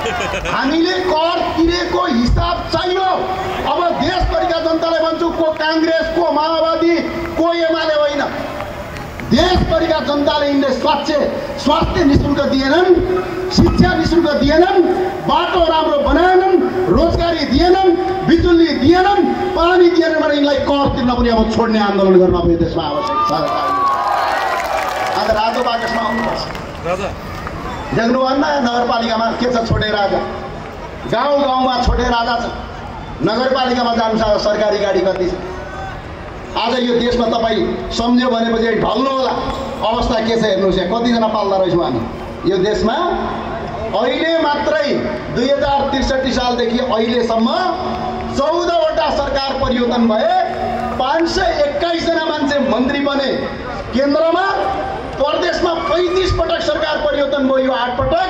हामीले कर तिरेको हिसाब चाहियो। अब देशभरिका जनतालाई भन्छु, को कांग्रेस, को माओवादी, को एमाले होइन, देशभरिका जनताले यिनले स्वास्थ्य निःशुल्क दिएनन्, शिक्षा निःशुल्क दिएनन्, बाटो राम्रो बनाएनन्, रोजगारी दिएनन्, बिजुली दिएनन्, पानी दिएनन् भने यिनलाई कर तिर्न पनि अब छोड्ने आन्दोलन गर्न अब यो देशमा आवश्यक छ। आज राजो बाकसमा आउनुपर्छ। देख्नुभन्न नगरपालिकामा के छ छोटे राजा, गाउँ गाउँमा छोटे राजा छ। नगरपालिकामा जानु छ सरकारी गाडी कति छ। आज यो देशमा तपाईँ सम्झ्यो भनेपछि ढल्नु होला अवस्था के छ हेर्नुहोस्। यहाँ कतिजना पाल्दा रहेछौँ हामी यो देशमा। अहिले मात्रै 2063 सालदेखि अहिलेसम्म 14वटा सरकार परिवर्तन भए, 521 जना मान्छे मन्त्री बने केन्द्रमा, प्रदेशमा 35 पटक सरकार परिवर्तन भयो, यो 8 पटक,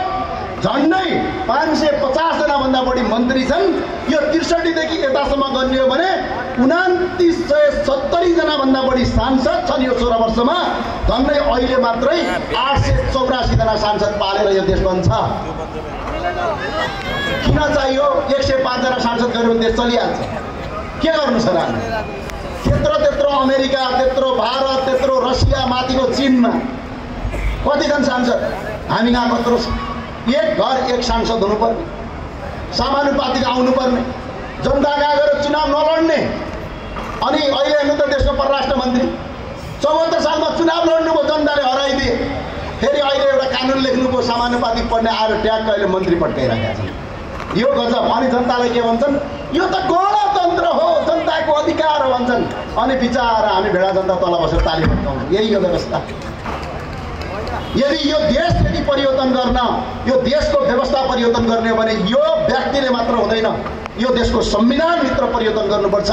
झन्डै 550 जना भन्दा बढी मन्त्री छन्। यो 63 देखि यतासम्म गर्ने हो भने 2970 जना भन्दा बढी सांसद छन् यो 16 वर्षमा। झन्डै अहिले मात्रै 884 जना सांसद पालेर यो देश बन्छ। किन चाहियो 105 जना सांसद गऱ्यो भने देश चलिहाल्छ। के गर्नु छ र हामी? त्यत्रो अमेरिका, त्यत्रो भारत, त्यत्रो रसिया, माथिको चीनमा कति छन् सांसद? हामी यहाँ कत्रो छ? एक घर एक सांसद हुनुपर्ने, समानुपातिक आउनुपर्ने, जनता कहाँ गएर चुनाव नलड्ने। अनि अहिले हेर्नु त देशको परराष्ट्र मन्त्री 74 सालमा चुनाव लड्नुभयो, जनताले हराइदिए। फेरि अहिले एउटा कानुन लेख्नुभयो समानुपातिक पढ्ने आएर ट्याग अहिले मन्त्री पट्काइराखेका छन्। यो गजब। अनि जनतालाई के भन्छन्? यो त गणतन्त्र हो, जनताको अधिकार हो भन्छन्। अनि बिचारा हामी भेडा जनता तल बसेर ताली बजाउँछौँ। यही हो व्यवस्था। यदि यो देश परिवर्तन गर्न, यो देशको व्यवस्था परिवर्तन गर्ने हो भने यो व्यक्तिले मात्र हुँदैन, यो देशको संविधानभित्र परिवर्तन गर्नुपर्छ,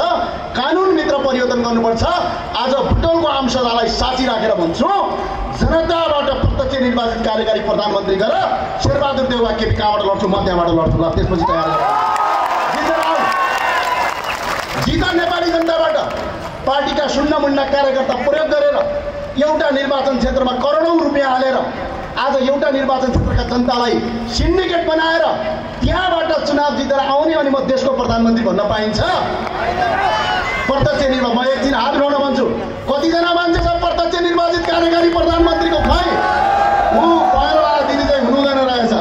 कानुनभित्र परिवर्तन गर्नुपर्छ। आज भुटनको आमसभालाई साँची राखेर भन्छु, जनताबाट प्रत्यक्ष निर्वाचित कार्यकारी प्रधानमन्त्री गरेर शेरबहादुर देउवा केपी कहाँबाट लड्छु? म त्यहाँबाट लड्छु। ल त्यसपछि तयार जिता नेपाली जनताबाट पार्टीका शून्य मुन्ना कार्यकर्ता प्रयोग गरेर एउटा निर्वाचन क्षेत्रमा करोडौं रुपियाँ हालेर आज एउटा निर्वाचन क्षेत्रका जनतालाई सिन्डिकेट बनाएर त्यहाँबाट चुनाव जितेर आउने अनि म देशको प्रधानमन्त्री भन्न पाइन्छ? प्रत्यक्ष निर्वाचन म एकदिन हात उठाउन भन्छु। कतिजना मान्छे छ प्रत्यक्ष निर्वाचित कार्यकारी प्रधानमन्त्रीको? खै ऊ पहिरोवाला दिदी चाहिँ हुनुहुँदैन रहेछ।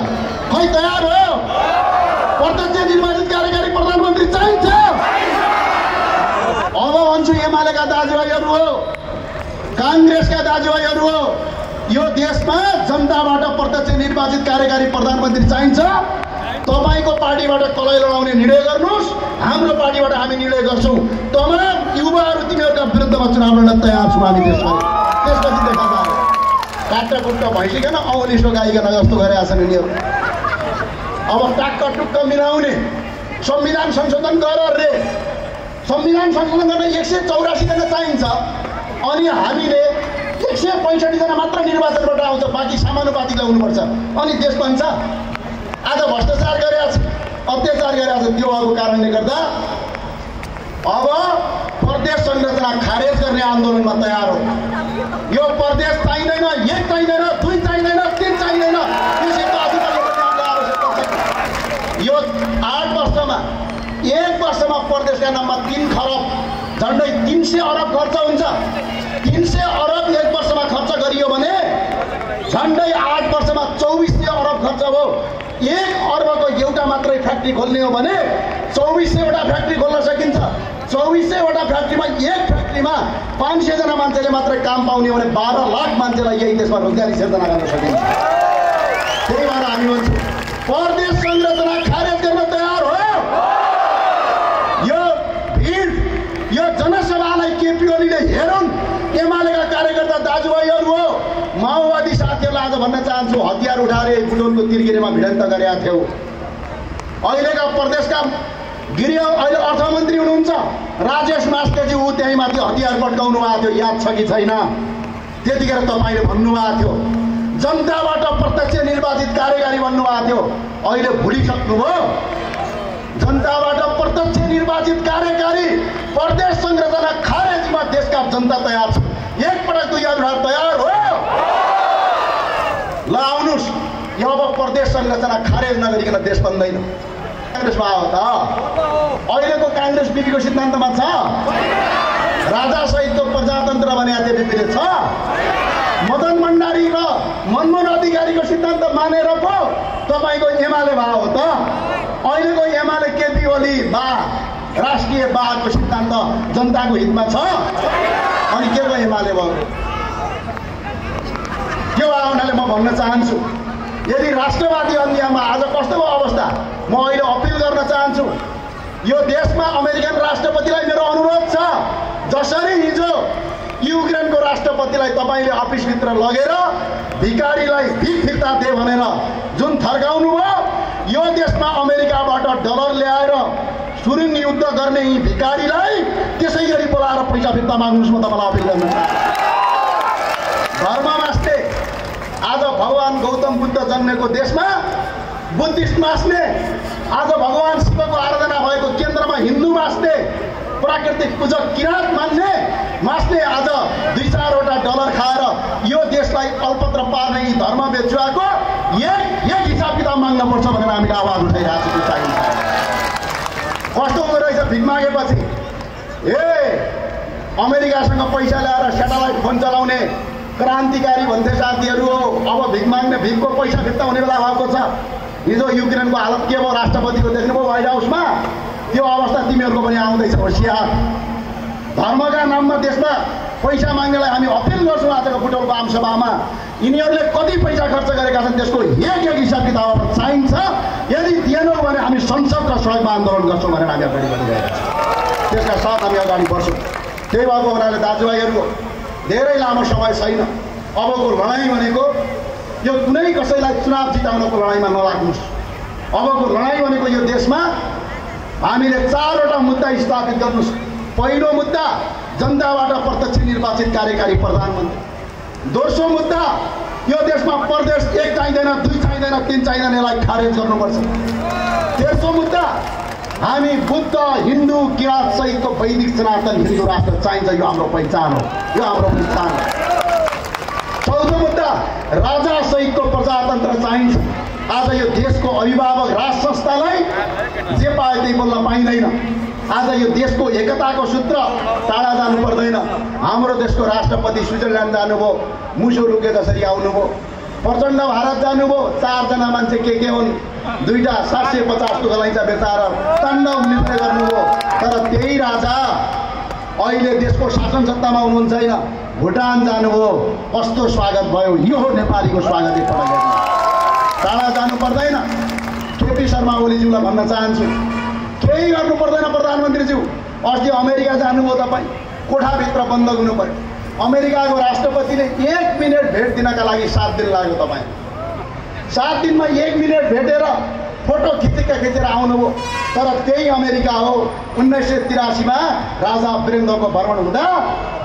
खै तयार हो? प्रत्यक्ष निर्वाचित कार्यकारी प्रधानमन्त्री चाहिन्छ। अब भन्छु एमालेका दाजुभाइहरू हो, कांग्रेसका दाजुभाइहरू हो, यो देशमा जनताबाट प्रत्यक्ष निर्वाचित कार्यकारी प्रधानमन्त्री चाहिन्छ। तपाईको पार्टीबाट कलै लडाउने निर्णय गर्नुहोस्, हाम्रो पार्टीबाट हामी निर्णय गर्छौँ। तमाम युवाहरू तिमीहरूका विरुद्धमा चुनाव लड्न तयार छौँ हामी देशभरि। त्यसपछि देखा जान्छ। काट्टाकुट्टा भइसकेन औलिसो गाइकन जस्तो गरेका छन् यिनीहरू। अब टाक्क टुक्क मिलाउने संविधान संशोधन गर रे। संविधान संशोधन गर्न 184 जना चाहिन्छ। अनि हामीले 165 जना मात्र निर्वाचनबाट आउँछ, बाँकी समानुपातिक हुनुपर्छ। अनि देश बन्छ। आज भ्रष्टाचार गरेका छ, अत्याचार गरेका छ। त्यो भएको कारणले गर्दा अब प्रदेश संरचना खारेज गर्ने आन्दोलनमा तयार हो। यो प्रदेश चाहिँदैन, एक चाहिँदैन, दुई चाहिँदैन, तीन चाहिँदैन। त्यसैको अधिकार यो 8 वर्षमा, 1 वर्षमा प्रदेशका नाममा 3 खरब झन्डै 300 अरब खर्च हुन्छ। 300 अरब 1 वर्षमा खर्च गरियो भने झन्डै 8 वर्षमा 2400 अरब खर्च भयो। 1 अर्बको एउटा मात्रै फ्याक्ट्री खोल्ने हो भने 2400वटा फ्याक्ट्री खोल्न सकिन्छ। 2400वटा फ्याक्ट्रीमा एक फ्याक्ट्रीमा 500 जना मान्छेले मात्रै काम पाउने हो भने 12 लाख मान्छेलाई यही देशमा रोजगारी सिर्जना गर्न सकिन्छ। त्यही भएर हामी भन्छौँ प्रदेश संरचना खारेज गर्न तयार हो। यो भिड, यो जनसभालाई केपी ओलीले हेरुन्। एमालेका कार्यकर्ता दाजुभाइहरू हो, माओवादी साथीहरूलाई आज भन्न चाहन्छु, हतियार उठाएर बुटोलको तिर्गिरेमा भिडन्त गरेका थियौ। अहिलेका प्रदेशका गृह अहिले अर्थमन्त्री हुनुहुन्छ राजेश मास्केजी, ऊ त्यही माथि हतियार पड्काउनु भएको थियो, याद छ कि छैन? त्यतिखेर तपाईँले भन्नुभएको थियो जनताबाट प्रत्यक्ष निर्वाचित कार्यकारी भन्नुभएको थियो। अहिले भुलिसक्नुभयो? जनताबाट प्रत्यक्ष निर्वाचित कार्यकारी प्रदेश संरचना खारेजमा देशका जनता तयार छ। एकपटक 2 हजार तयार हो। ल आउनुहोस्, अब प्रदेश संरचना खारेज नगरिकन देश बन्दैन। काङ्ग्रेसमा आयो त अहिलेको काङ्ग्रेस बिपीको सिद्धान्तमा छ, राजा सहितको प्रजातन्त्र भने बिपीले छ। मदन भण्डारी र मनमोहन अधिकारीको सिद्धान्त मानेर पो तपाईँको एमाले भयो त। अहिलेको एमाले केपी ओली बा राष्ट्रिय बाको सिद्धान्त जनताको हितमा छ, अनि के भयो एमाले भयो? त्यो आउनाले म भन्न चाहन्छु, यदि राष्ट्रवादी अन्यमा आज कस्तो भयो अवस्था, म अहिले अपिल गर्न चाहन्छु, यो देशमा अमेरिकन राष्ट्रपतिलाई मेरो अनुरोध छ, जसरी हिजो युक्रेनको राष्ट्रपतिलाई तपाईँले अफिसभित्र लगेर भिकारीलाई भिख फिर्ता दे भनेर जुन थर्काउनु भयो, यो देशमा अमेरिकाबाट डलर ल्याएर सुरुङ युद्ध गर्ने यी भिकारीलाई त्यसै गरी बोलाएर पैसा फिर्ता माग्नुहोस्। म तपाईँलाई अपिल गर्न चाहन्छु। धर्म मास्ने आज भगवान गौतम बुद्ध जन्मेको देशमा बुद्धिस्ट मास्ने, आज भगवान शिवको आराधना भएको केन्द्रमा हिन्दू मास्ने, प्राकृतिक पूजक किराँत मास्ने आज 2-4वटा डलर खाएर यो देशलाई अल्पत्र पार्ने यी धर्म बेचुवाको एक हिसाब किताब माग्न पर्छ भनेर हामीले आवाज उठाइरहेको छु। चाहिन्छ कस्तो हुँदो रहेछ भिख मागेपछि, अमेरिकासँग पैसा ल्याएर सेटेलाइट फोन चलाउने क्रान्तिकारी भन्थे साथीहरू हो, अब भिख माग्ने भिखको पैसा फिर्ता हुने बेला भएको छ। हिजो युक्रेनको हालत के भयो राष्ट्रपतिको देख्नुभयो व्हाइट हाउसमा, त्यो अवस्था तिमीहरूको पनि आउँदैछ। होसियार, धर्मका नाममा देशमा पैसा माग्नेलाई हामी अपिल गर्छौँ आजको बुटोलको आमसभामा, यिनीहरूले कति पैसा खर्च गरेका छन् त्यसको एक हिसाब किताब चाहिन्छ। यदि दिएनौ भने हामी संसद र सडकमा आन्दोलन गर्छौँ भनेर हामी अगाडि बढिरहेका छौँ। त्यसका साथ हामी अगाडि बढ्छौँ। त्यही भएको हुनाले दाजुभाइहरू धेरै लामो समय छैन। अबको लडाइँ भनेको यो कुनै कसैलाई चुनाव जिताउनको लडाइँमा नलाग्नुहोस्। अबको लडाइँ भनेको यो देशमा हामीले 4वटा मुद्दा स्थापित गर्नुहोस्। पहिलो मुद्दा जनताबाट प्रत्यक्ष निर्वाचित कार्यकारी प्रधानमन्त्री। दोस्रो मुद्दा यो देशमा प्रदेश 1 चाहिँदैन, 2 चाहिँदैन, 3 चाहिँदैन, यसलाई खारेज गर्नुपर्छ। तेस्रो मुद्दा हामी बुद्ध हिन्दू किराँत सहितको वैदिक सनातन हिन्दू राष्ट्र चाहिन्छ, यो हाम्रो पहिचान हो, यो हाम्रो पहिचान हो। चौथो मुद्दा राजा सहितको प्रजातन्त्र चाहिन्छ। आज यो देशको अभिभावक राज संस्थालाई जे पाए त्यही बोल्न पाइँदैन। आज यो देशको एकताको सूत्र टाढा जानु पर्दैन। हाम्रो देशको राष्ट्रपति स्विजरल्यान्ड जानुभयो, मुसो लुके जसरी आउनुभयो। प्रचण्ड भारत जानुभयो, 4 जना मान्छे के हुन्, 2टा 750 गलाइचा बेचाएर ताण्डव नृत्य गर्नुभयो। तर त्यही राजा अहिले देशको शासन सत्तामा हुनुहुन्छ छैन, भुटान जानुभयो, कस्तो स्वागत भयो। यो हो नेपालीको स्वागत। टाढा जानु पर्दैन। केपी शर्मा ओलीज्यूलाई भन्न चाहन्छु, केही गर्नु पर्दैन प्रधानमन्त्रीज्यू। अस्ति अमेरिका जानुभयो, तपाईँ कोठाभित्र बन्द हुनु पर्यो। अमेरिकाको राष्ट्रपतिले 1 मिनट भेट दिनका लागि 7 दिन लाग्यो। तपाईँ 7 दिनमा 1 मिनट भेटेर फोटो खिचेर आउनुभयो। तर त्यही अमेरिका हो 1983मा राजा वीरेन्द्रको भ्रमण हुँदा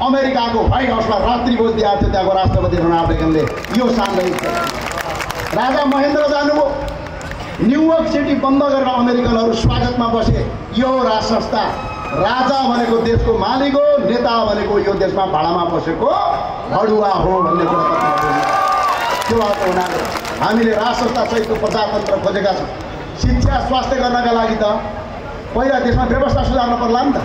अमेरिकाको व्हाइट हाउसमा रात्रि भोज दिएको थियो त्यहाँको राष्ट्रपति रोनाल्ड रेगनले। यो सान्दर्भिक। राजा महेन्द्र जानुभयो, न्युयोर्क सिटी बन्द गरेर अमेरिकनहरू स्वागतमा बसे। यो राज संस्था। राजा भनेको देशको मालिक हो, नेता भनेको यो देशमा भाडामा बसेको हडुवा हो भन्ने कुरा त्यो भएको हुनाले हामीले राज संस्था सहितको प्रजातन्त्र खोजेका छौँ। शिक्षा स्वास्थ्य गर्नका लागि त पहिला देशमा व्यवस्था सुधार्न पर्ला नि त।